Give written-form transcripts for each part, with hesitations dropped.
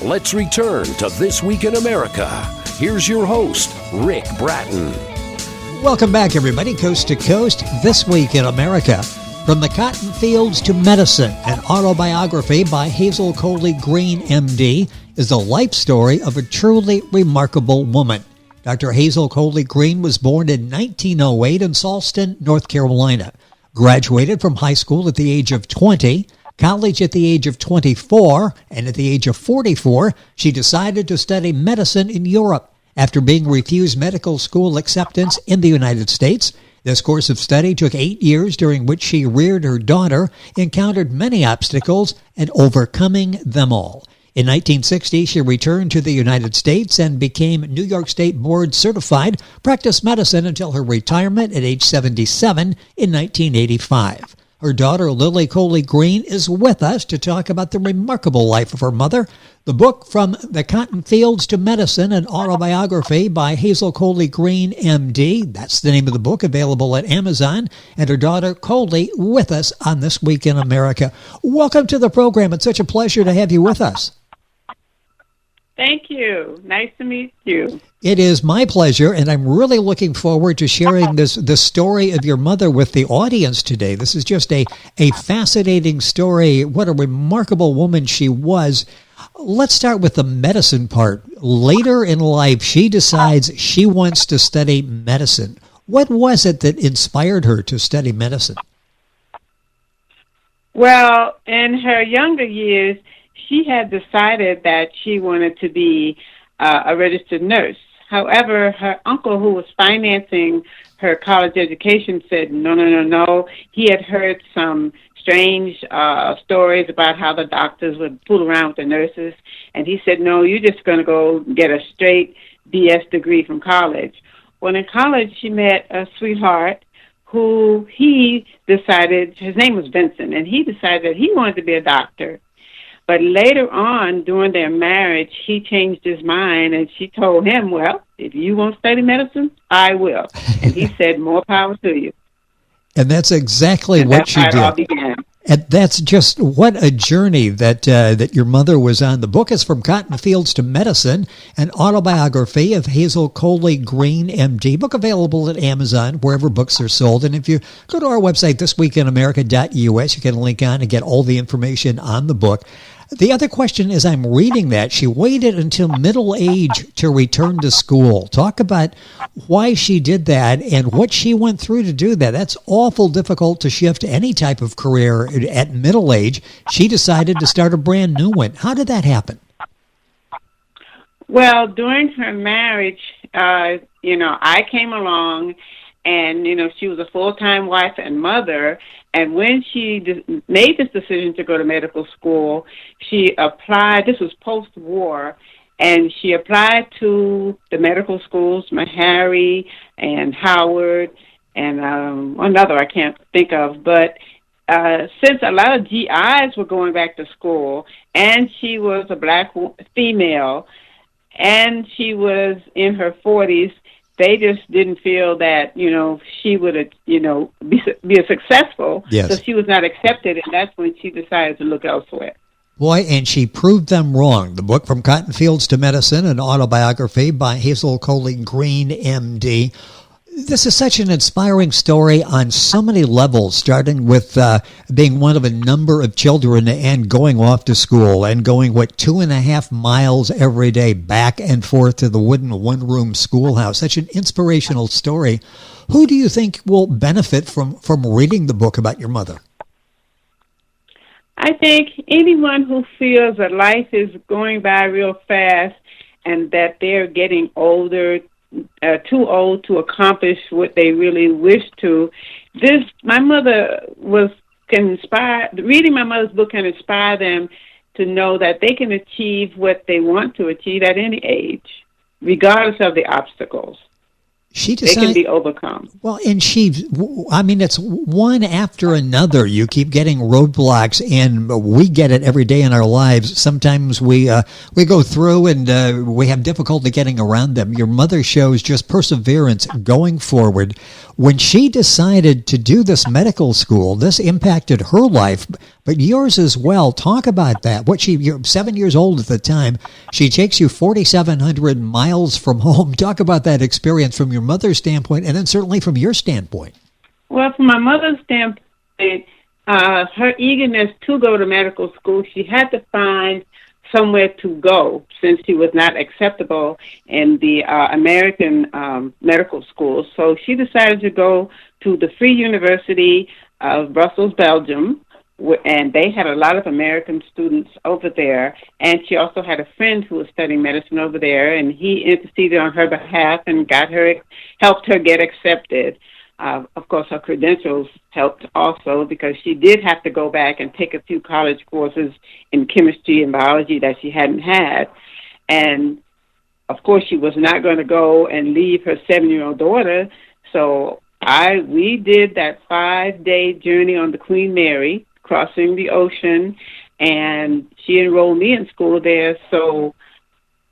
Let's return to This Week in America. Here's your host, Rick Bratton. Welcome back, everybody, coast to coast. This Week in America. From the Cotton Fields to Medicine, an autobiography by Hazel Coley-Greene, MD, is the life story of a truly remarkable woman. Dr. Hazel Coley-Greene was born in 1908 in Charleston, North Carolina. Graduated from high school at the age of 20, college at the age of 24, and at the age of 44, she decided to study medicine in Europe. After being refused medical school acceptance in the United States, this course of study took 8 years, during which she reared her daughter, encountered many obstacles, and overcoming them all. In 1960, she returned to the United States and became New York State Board certified, practiced medicine until her retirement at age 77 in 1985. Her daughter, Lily Coley-Greene, is with us to talk about the remarkable life of her mother. The book, From the Cotton Fields to Medicine, an autobiography by Hazel Coley-Greene, MD. That's the name of the book, available at Amazon. And her daughter, Coley, with us on This Week in America. Welcome to the program. It's such a pleasure to have you with us. Thank you. Nice to meet you. It is my pleasure, and I'm really looking forward to sharing the story of your mother with the audience today. This is just a fascinating story. What a remarkable woman she was. Let's start with the medicine part. Later in life, she decides she wants to study medicine. What was it that inspired her to study medicine? Well, in her younger years, she had decided that she wanted to be a registered nurse. However, her uncle, who was financing her college education, said, no. He had heard some strange stories about how the doctors would fool around with the nurses. And he said, no, you're just going to go get a straight BS degree from college. Well, in college, she met a sweetheart who he decided, his name was Vincent, and he decided that he wanted to be a doctor. But later on, during their marriage, he changed his mind, and she told him, well, if you want to study medicine, I will. And he said, more power to you. And that's exactly what she did. That's how it all began. And that's just what a journey that your mother was on. The book is From Cotton Fields to Medicine, an autobiography of Hazel Coley-Greene, MD. Book available at Amazon, wherever books are sold. And if you go to our website, thisweekinamerica.us, you can link on and get all the information on the book. The other question is, I'm reading that she waited until middle age to return to school. Talk about why she did that and what she went through to do that. That's awful difficult to shift any type of career at middle age. She decided to start a brand new one. How did that happen? Well, during her marriage, I came along, and, she was a full-time wife and mother. And when she made this decision to go to medical school, she applied, this was post-war, and she applied to the medical schools, Meharry and Howard, and another I can't think of. But since a lot of GIs were going back to school, and she was a black female, and she was in her 40s, they just didn't feel that, she would, be successful. Yes. So she was not accepted, and that's when she decided to look elsewhere. Boy, and she proved them wrong. The book From Cotton Fields to Medicine, an autobiography by Hazel Coley-Greene, MD. This is such an inspiring story on so many levels, starting with being one of a number of children and going off to school and going, 2.5 miles every day back and forth to the wooden one-room schoolhouse. Such an inspirational story. Who do you think will benefit from reading the book about your mother? I think anyone who feels that life is going by real fast and that they're getting older, too old to accomplish what they really wish to. My mother can inspire. Reading my mother's book can inspire them to know that they can achieve what they want to achieve at any age, regardless of the obstacles. They can be overcome. Well, and it's one after another. You keep getting roadblocks, and we get it every day in our lives. Sometimes we go through and we have difficulty getting around them. Your mother shows just perseverance going forward. When she decided to do this medical school, this impacted her life, but yours as well. Talk about that. You're 7 years old at the time. She takes you 4,700 miles from home. Talk about that experience from your mother's standpoint, and then certainly from your standpoint. Well, from my mother's standpoint, her eagerness to go to medical school, she had to find somewhere to go since she was not acceptable in the American medical schools. So she decided to go to the Free University of Brussels, Belgium, and they had a lot of American students over there. And she also had a friend who was studying medicine over there, and he interceded on her behalf and helped her get accepted. Of course, her credentials helped also because she did have to go back and take a few college courses in chemistry and biology that she hadn't had. And, of course, she was not going to go and leave her 7-year-old daughter. So we did that 5-day journey on the Queen Mary, crossing the ocean, and she enrolled me in school there. So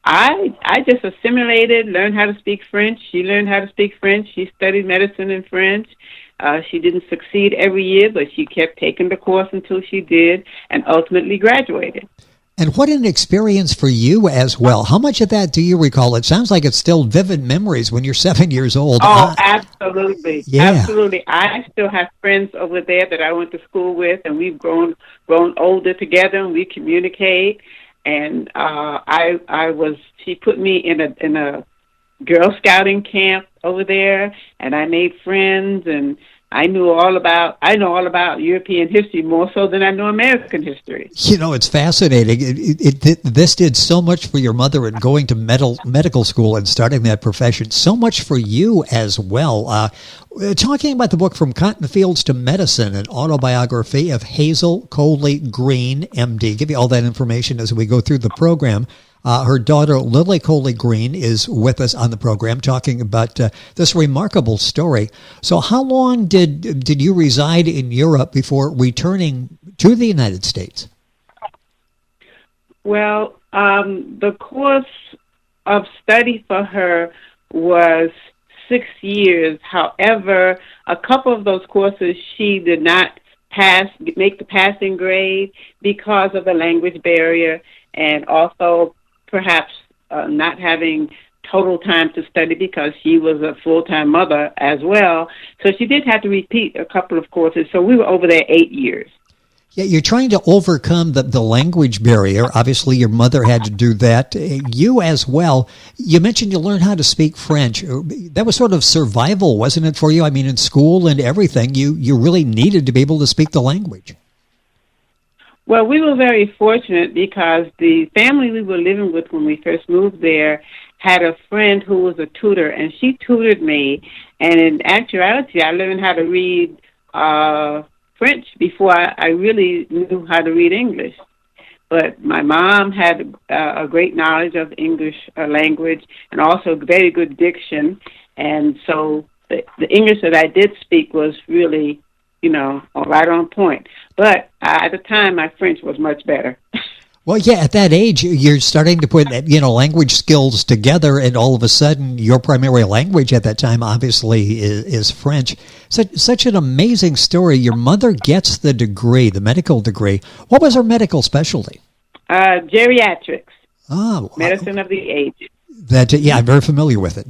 I just assimilated, learned how to speak French. She learned how to speak French. She studied medicine in French. She didn't succeed every year, but she kept taking the course until she did and ultimately graduated. And what an experience for you as well. How much of that do you recall? It sounds like it's still vivid memories when you're 7 years old. Oh, absolutely. Yeah. Absolutely. I still have friends over there that I went to school with, and we've grown older together, and we communicate. And she put me in a Girl Scouting camp over there, and I made friends, and I know all about European history more so than I know American history. You know, it's fascinating. This did so much for your mother in going to medical school and starting that profession. So much for you as well. Talking about the book From Cotton Fields to Medicine, an autobiography of Hazel Coley-Greene, MD. Give you all that information as we go through the program. Her daughter, Lily Coley-Greene, is with us on the program talking about this remarkable story. So how long did you reside in Europe before returning to the United States? Well, the course of study for her was 6 years. However, a couple of those courses she did not make the passing grade because of the language barrier, and also perhaps not having total time to study because she was a full-time mother as well. So she did have to repeat a couple of courses. So we were over there 8 years. Yeah, you're trying to overcome the language barrier. Obviously, your mother had to do that. You as well. You mentioned you learned how to speak French. That was sort of survival, wasn't it, for you? I mean, in school and everything, you really needed to be able to speak the language. Well, we were very fortunate because the family we were living with when we first moved there had a friend who was a tutor, and she tutored me. And in actuality, I learned how to read French before I really knew how to read English. But my mom had a great knowledge of English language and also very good diction. And so the English that I did speak was really, right on point. But at the time, my French was much better. Well, yeah, at that age, you're starting to put, language skills together, and all of a sudden, your primary language at that time, obviously, is French. Such an amazing story. Your mother gets the degree, the medical degree. What was her medical specialty? Geriatrics. Oh, medicine of the aged. I'm very familiar with it.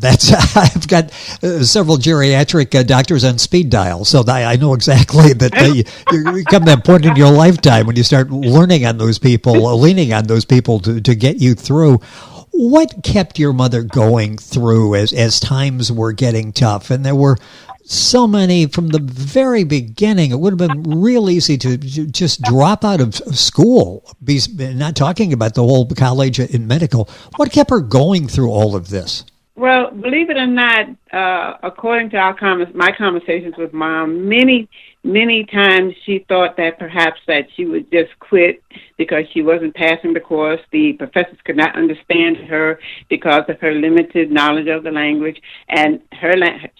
I've got several geriatric doctors on speed dial, so I know exactly that you come to that point in your lifetime when you start learning on those people, leaning on those people to get you through. What kept your mother going through as times were getting tough? And there were so many from the very beginning. It would have been real easy to just drop out of school, not talking about the whole college in medical. What kept her going through all of this? Well, believe it or not, according to my conversations with Mom, many times she thought that perhaps that she would just quit because she wasn't passing the course. The professors could not understand her because of her limited knowledge of the language, and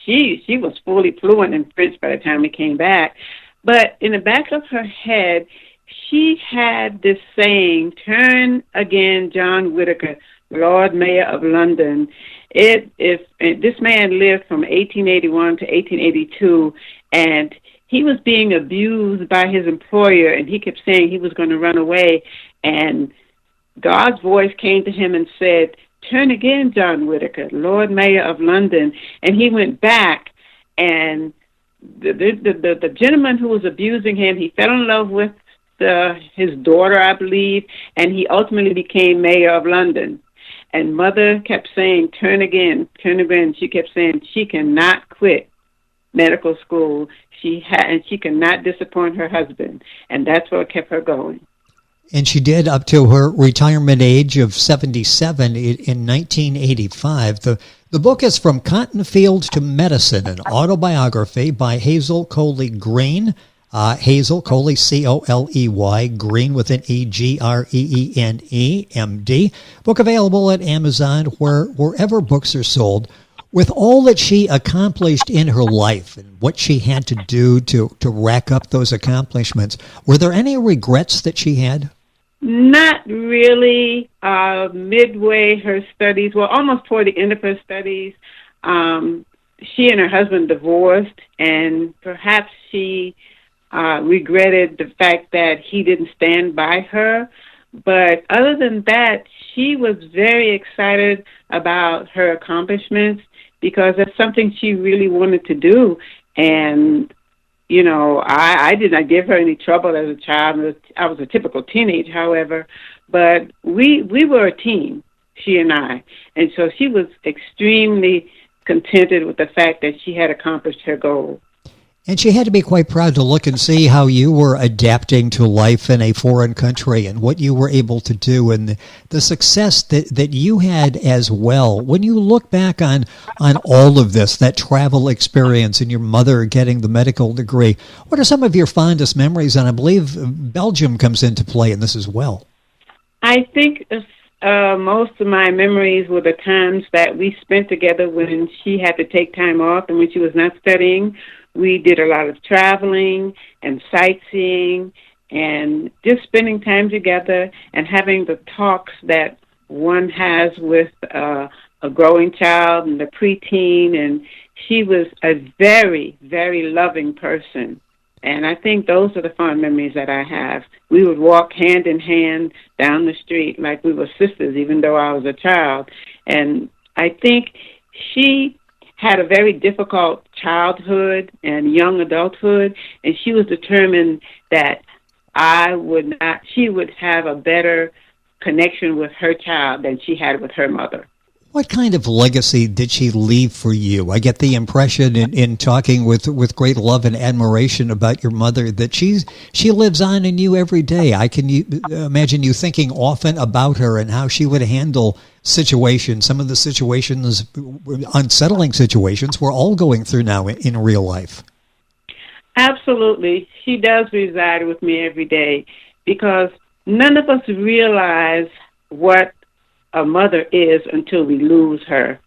she was fully fluent in French by the time we came back. But in the back of her head, she had this saying, "Turn again, John Whitaker, Lord Mayor of London." This man lived from 1881 to 1882, and he was being abused by his employer, and he kept saying he was going to run away. And God's voice came to him and said, "Turn again, John Whitaker, Lord Mayor of London." And he went back, and the gentleman who was abusing him, he fell in love with his daughter, I believe, and he ultimately became mayor of London. And Mother kept saying, "Turn again, turn again." She kept saying she cannot quit medical school. And she cannot disappoint her husband, and that's what kept her going. And she did up to her retirement age of 77 in 1985. The book is From Cotton Fields to Medicine, an autobiography by Hazel Coley-Greene. Hazel, Coley, C-O-L-E-Y, Green with an E, G-R-E-E-N-E, M-D. Book available at Amazon, wherever books are sold. With all that she accomplished in her life and what she had to do to rack up those accomplishments, were there any regrets that she had? Not really. Midway her studies, well, almost toward the end of her studies, she and her husband divorced, and perhaps she regretted the fact that he didn't stand by her. But other than that, she was very excited about her accomplishments because that's something she really wanted to do. And, you know, I did not give her any trouble as a child. I was a typical teenage, however, but we were a team, she and I. And so she was extremely contented with the fact that she had accomplished her goal. And she had to be quite proud to look and see how you were adapting to life in a foreign country and what you were able to do and the success that you had as well. When you look back on all of this, that travel experience and your mother getting the medical degree, what are some of your fondest memories? And I believe Belgium comes into play in this as well. I think most of my memories were the times that we spent together when she had to take time off and when she was not studying. We did a lot of traveling and sightseeing and just spending time together and having the talks that one has with a growing child and the preteen. And she was a very, very loving person. And I think those are the fond memories that I have. We would walk hand in hand down the street like we were sisters, even though I was a child. And I think she had a very difficult childhood and young adulthood, and she was determined that she would have a better connection with her child than she had with her mother. What kind of legacy did she leave for you? I get the impression in talking with great love and admiration about your mother that she lives on in you every day. I can imagine you thinking often about her and how she would handle situations, some of the situations, unsettling situations we're all going through now in real life. Absolutely. She does reside with me every day because none of us realize what a mother is until we lose her.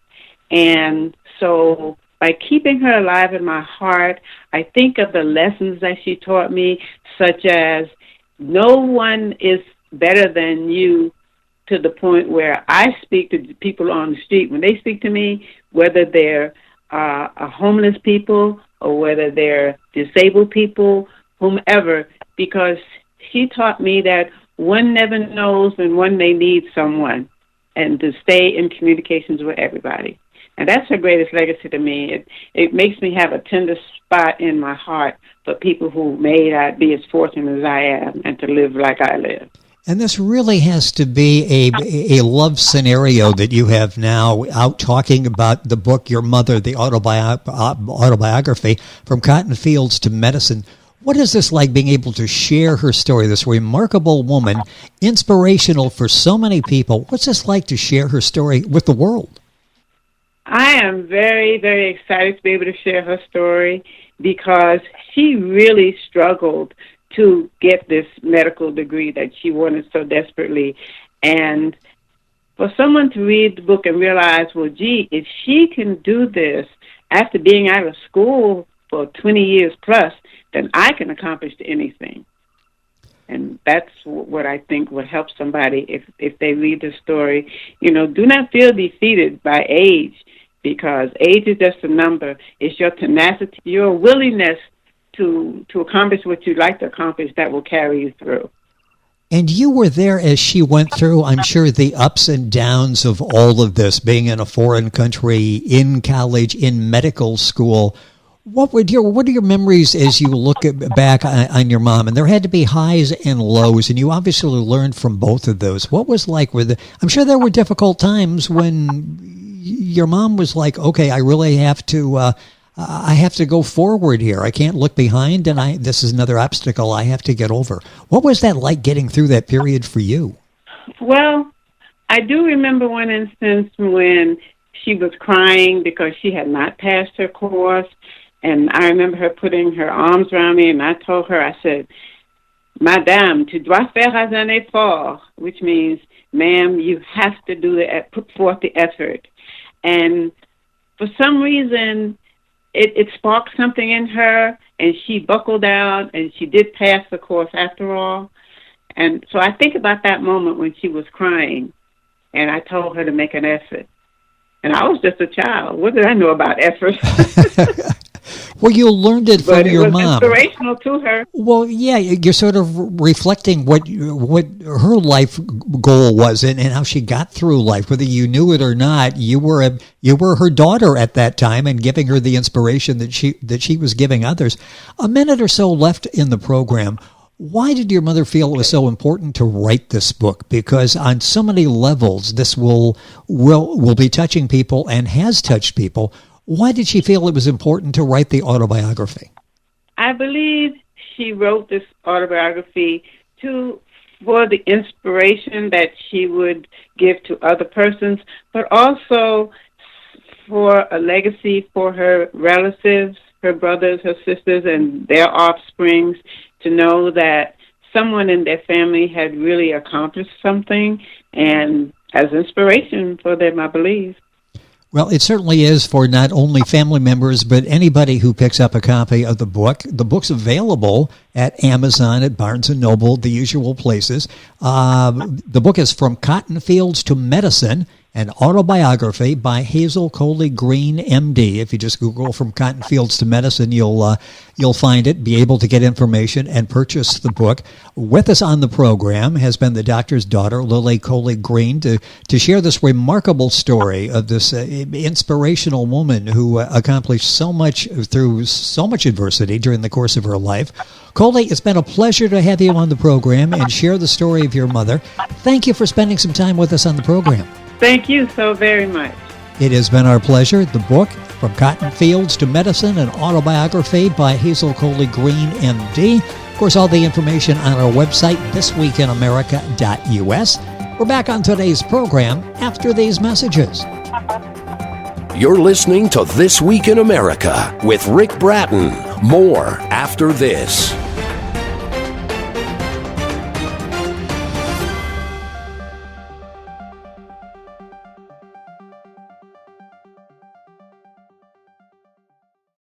And so by keeping her alive in my heart, I think of the lessons that she taught me, such as no one is better than you, to the point where I speak to people on the street. When they speak to me, whether they're homeless people or whether they're disabled people, whomever, because she taught me that one never knows when one may need someone, and to stay in communications with everybody. And that's her greatest legacy to me. It makes me have a tender spot in my heart for people who may not be as fortunate as I am and to live like I live. And this really has to be a love scenario that you have now, out talking about the book, Your Mother, the autobiography, From Cotton Fields to Medicine. What is this like, being able to share her story, this remarkable woman, inspirational for so many people? What's this like to share her story with the world? I am very, very excited to be able to share her story because she really struggled to get this medical degree that she wanted so desperately. And for someone to read the book and realize, well, gee, if she can do this after being out of school for 20 years plus, then I can accomplish anything. And that's what I think would help somebody if they read the story. You know, do not feel defeated by age, because age is just a number. It's your tenacity, your willingness to accomplish what you'd like to accomplish that will carry you through. And you were there as she went through, I'm sure, the ups and downs of all of this, being in a foreign country, in college, in medical school. What are your memories as you look back on your mom? And there had to be highs and lows, and you obviously learned from both of those. What was like I'm sure there were difficult times when your mom was like, okay, I really have to go forward here. I can't look behind, and this is another obstacle I have to get over. What was that like getting through that period for you? Well, I do remember one instance when she was crying because she had not passed her course. And I remember her putting her arms around me, and I told her, I said, Madame, tu dois faire un effort, which means, ma'am, you have to put forth the effort. And for some reason, it sparked something in her, and she buckled down, and she did pass the course after all. And so I think about that moment when she was crying, and I told her to make an effort. And I was just a child. What did I know about effort? Well, you learned it from your mom. But it was inspirational to her. Well, yeah, you're sort of reflecting what her life goal was and how she got through life. Whether you knew it or not, you were her daughter at that time and giving her the inspiration that she was giving others. A minute or so left in the program. Why did your mother feel it was so important to write this book? Because on so many levels, this will be touching people and has touched people. Why did she feel it was important to write the autobiography? I believe she wrote this autobiography for the inspiration that she would give to other persons, but also for a legacy for her relatives, her brothers, her sisters, and their offsprings, to know that someone in their family had really accomplished something, and as inspiration for them, I believe. Well, it certainly is for not only family members, but anybody who picks up a copy of the book. The book's available at Amazon, at Barnes & Noble, the usual places. The book is From Cotton Fields to Medicine, an autobiography by Hazel Coley-Greene, M.D. If you just Google From Cotton Fields to Medicine, you'll find it, be able to get information and purchase the book. With us on the program has been the doctor's daughter, Lily Coley-Greene, to share this remarkable story of this inspirational woman who accomplished so much through so much adversity during the course of her life. Coley, it's been a pleasure to have you on the program and share the story of your mother. Thank you for spending some time with us on the program. Thank you so very much. It has been our pleasure. The book, From Cotton Fields to Medicine, an autobiography by Hazel Coley-Greene, M.D. Of course, all the information on our website, thisweekinamerica.us. We're back on today's program after these messages. You're listening to This Week in America with Rick Bratton. More after this.